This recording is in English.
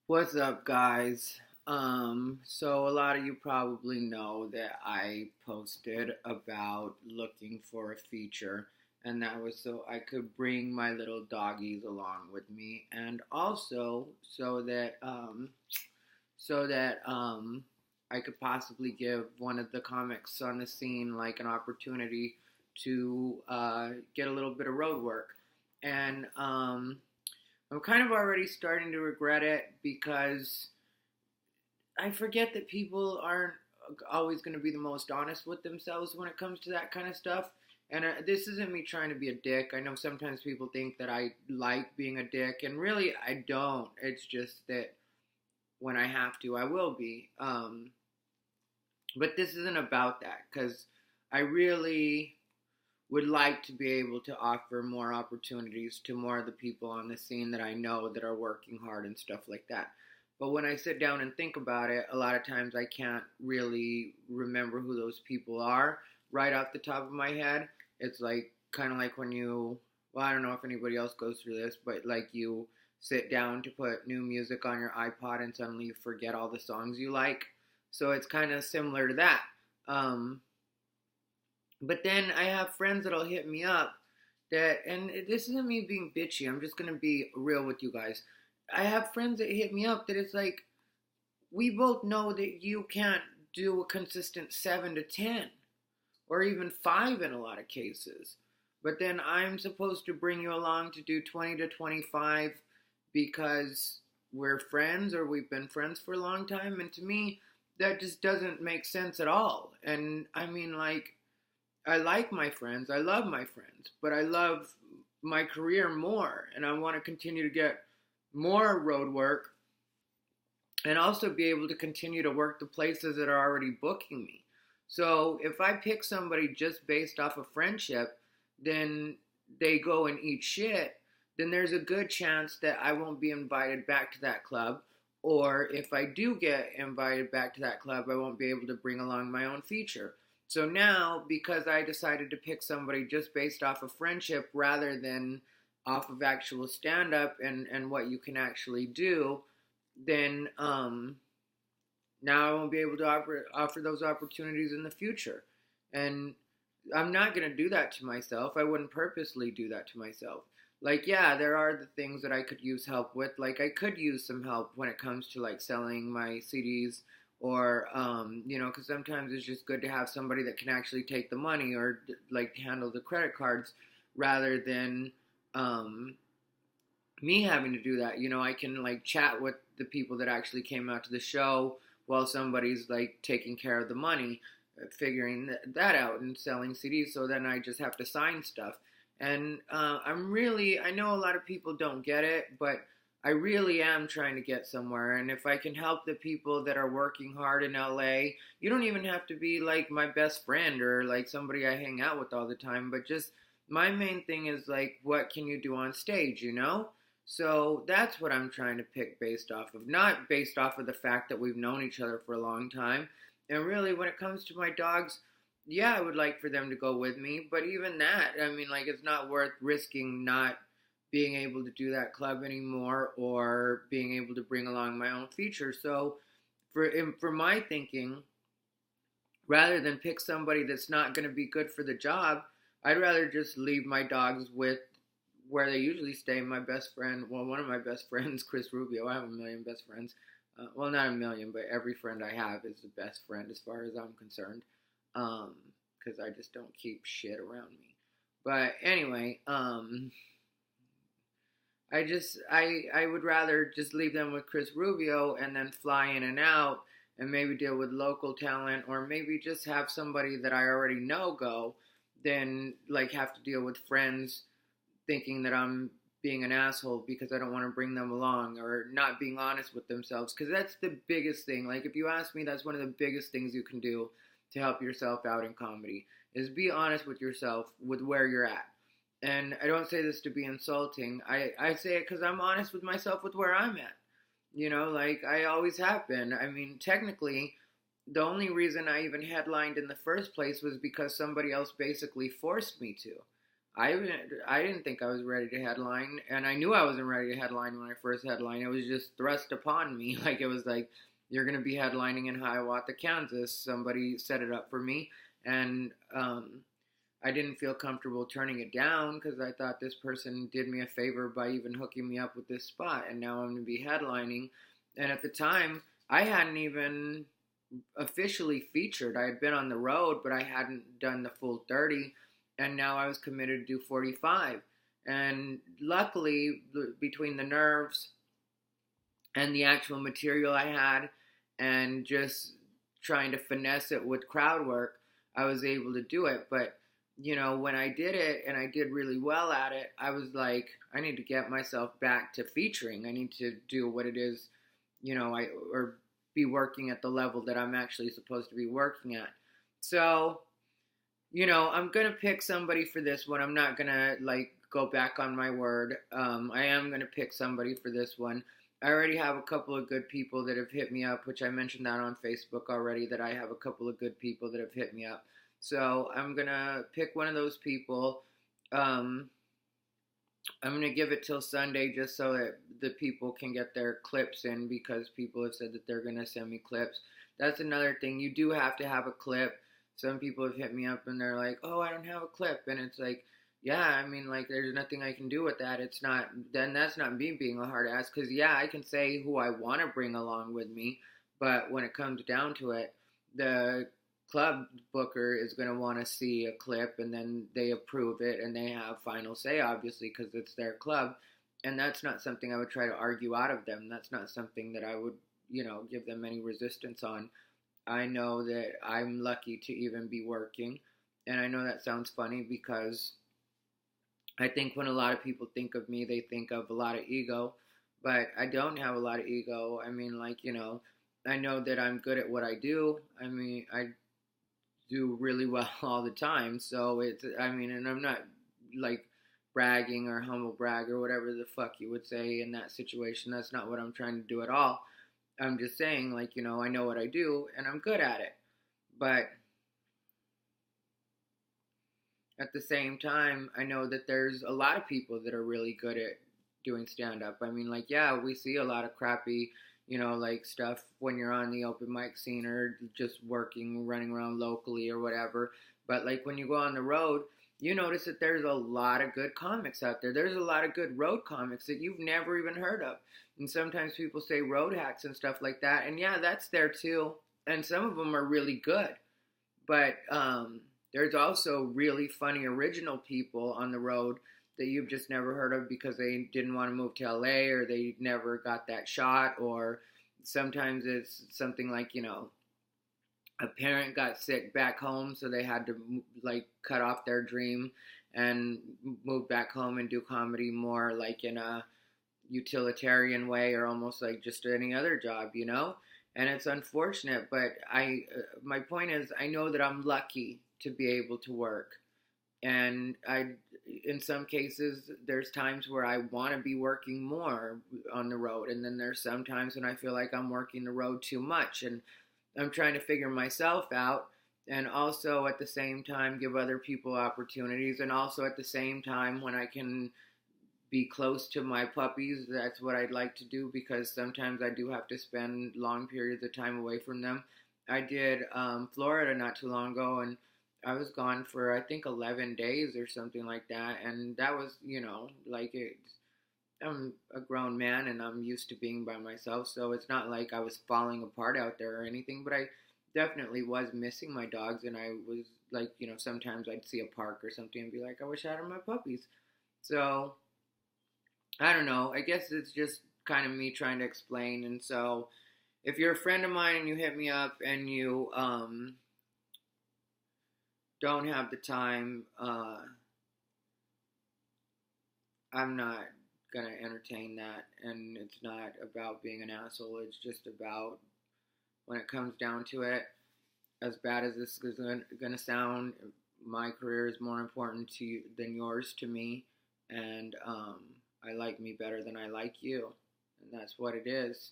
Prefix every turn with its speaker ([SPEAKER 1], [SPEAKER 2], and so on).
[SPEAKER 1] What's up, guys? So a lot of you probably know that I posted about looking for a feature, and that was so I could bring my little doggies along with me, and also so that I could possibly give one of the comics on the scene like an opportunity to get a little bit of road work, and I'm kind of already starting to regret it because I forget that people aren't always going to be the most honest with themselves when it comes to that kind of stuff. And this isn't me trying to be a dick. I know sometimes people think that I like being a dick, and really I don't. It's just that when I have to, I will be. But this isn't about that because I really would like to be able to offer more opportunities to more of the people on the scene that I know that are working hard and stuff like that. But when I sit down and think about it, a lot of times I can't really remember who those people are right off the top of my head. It's like kind of like when well, I don't know if anybody else goes through this, but like you sit down to put new music on your iPod and suddenly you forget all the songs you like. So it's kind of similar to that. Um, but then I have friends that'll hit me up and this isn't me being bitchy. I'm just gonna be real with you guys. I have friends that hit me up that it's like we both know that you can't do a consistent 7 to 10 or even 5 in a lot of cases. But then I'm supposed to bring you along to do 20 to 25 because we're friends or we've been friends for a long time. And to me, that just doesn't make sense at all. And I mean, like, I like my friends, I love my friends, but I love my career more, and I want to continue to get more road work and also be able to continue to work the places that are already booking me. So if I pick somebody just based off of friendship, then they go and eat shit, then there's a good chance that I won't be invited back to that club. Or if I do get invited back to that club, I won't be able to bring along my own feature. So now, because I decided to pick somebody just based off of friendship rather than off of actual stand-up and what you can actually do, then now I won't be able to offer those opportunities in the future. And I'm not going to do that to myself. I wouldn't purposely do that to myself. Like, yeah, there are the things that I could use help with. Like, I could use some help when it comes to, like, selling my CDs or, because sometimes it's just good to have somebody that can actually take the money or, like, handle the credit cards rather than me having to do that. I can, like, chat with the people that actually came out to the show while somebody's, like, taking care of the money, figuring that out and selling CDs. So then I just have to sign stuff. And I know a lot of people don't get it, but I really am trying to get somewhere. And if I can help the people that are working hard in LA, you don't even have to be like my best friend or like somebody I hang out with all the time, but just my main thing is like, what can you do on stage? So that's what I'm trying to pick based off of, not based off of the fact that we've known each other for a long time. And really, when it comes to my dogs, yeah, I would like for them to go with me, but even that, I mean, like, it's not worth risking not being able to do that club anymore or being able to bring along my own feature. So, for my thinking, rather than pick somebody that's not going to be good for the job, I'd rather just leave my dogs with where they usually stay. My best friend, well, one of my best friends, Chris Rubio. I have a million best friends. Well, not a million, but every friend I have is the best friend as far as I'm concerned. Because I just don't keep shit around me. But anyway, I would rather just leave them with Chris Rubio and then fly in and out and maybe deal with local talent or maybe just have somebody that I already know go than like have to deal with friends thinking that I'm being an asshole because I don't want to bring them along or not being honest with themselves. Because that's the biggest thing. Like, if you ask me, that's one of the biggest things you can do to help yourself out in comedy is be honest with yourself with where you're at. And I don't say this to be insulting. I say it because I'm honest with myself with where I'm at. Like I always have been. I mean, technically, the only reason I even headlined in the first place was because somebody else basically forced me to. I didn't think I was ready to headline, and I knew I wasn't ready to headline when I first headlined. It was just thrust upon me. Like, it was like, you're going to be headlining in Hiawatha, Kansas. Somebody set it up for me, and I didn't feel comfortable turning it down because I thought this person did me a favor by even hooking me up with this spot, and now I'm going to be headlining. And at the time, I hadn't even officially featured. I had been on the road, but I hadn't done the full 30, and now I was committed to do 45. And luckily, between the nerves and the actual material I had, and just trying to finesse it with crowd work, I was able to do it. But, you know, when I did it, and I did really well at it, I was like, I need to get myself back to featuring. I need to do what it is, you know, or be working at the level that I'm actually supposed to be working at. So, you know, I'm going to pick somebody for this one. I'm not going to, like, go back on my word. I am going to pick somebody for this one. I already have a couple of good people that have hit me up, which I mentioned that on Facebook already, that I have a couple of good people that have hit me up. So I'm going to pick one of those people. I'm going to give it till Sunday just so that the people can get their clips in, because people have said that they're going to send me clips. That's another thing. You do have to have a clip. Some people have hit me up and they're like, oh, I don't have a clip. And it's like, yeah, I mean, like, there's nothing I can do with that. It's not, then that's not me being a hard ass. Because, yeah, I can say who I want to bring along with me. But when it comes down to it, the club booker is going to want to see a clip, and then they approve it, and they have final say, obviously, because it's their club. And that's not something I would try to argue out of them. That's not something that I would, you know, give them any resistance on. I know that I'm lucky to even be working. And I know that sounds funny, because I think when a lot of people think of me, they think of a lot of ego. But I don't have a lot of ego. I mean, like, you know, I know that I'm good at what I do. I mean, I do really well all the time. So it's, I mean, and I'm not like bragging or humble brag or whatever the fuck you would say in that situation. That's not what I'm trying to do at all. I'm just saying, like, you know, I know what I do and I'm good at it. But at the same time, I know that there's a lot of people that are really good at doing stand-up. I mean, like, yeah, we see a lot of crappy, you know, like, stuff when you're on the open mic scene or just working, running around locally or whatever. But, like, when you go on the road, you notice that there's a lot of good comics out there. There's a lot of good road comics that you've never even heard of. And sometimes people say road hacks and stuff like that. And, yeah, that's there, too. And some of them are really good. But there's also really funny original people on the road that you've just never heard of because they didn't want to move to LA, or they never got that shot, or sometimes it's something like, you know, a parent got sick back home, so they had to, like, cut off their dream and move back home and do comedy more like in a utilitarian way, or almost like just any other job, you know? And it's unfortunate, but my point is, I know that I'm lucky to be able to work. And in some cases, there's times where I want to be working more on the road. And then there's some times when I feel like I'm working the road too much. And I'm trying to figure myself out. And also at the same time, give other people opportunities. And also at the same time, when I can be close to my puppies, that's what I'd like to do, because sometimes I do have to spend long periods of time away from them. I did Florida not too long ago, and I was gone for, I think, 11 days or something like that. And that was, you know, like, I'm a grown man and I'm used to being by myself. So it's not like I was falling apart out there or anything, but I definitely was missing my dogs. And I was like, you know, sometimes I'd see a park or something and be like, I wish I had my puppies. So I don't know. I guess it's just kind of me trying to explain. And so if you're a friend of mine and you hit me up and you, don't have the time, I'm not going to entertain that. And it's not about being an asshole. It's just about, when it comes down to it, as bad as this is going to sound, my career is more important to you than yours to me. And I like me better than I like you. And that's what it is.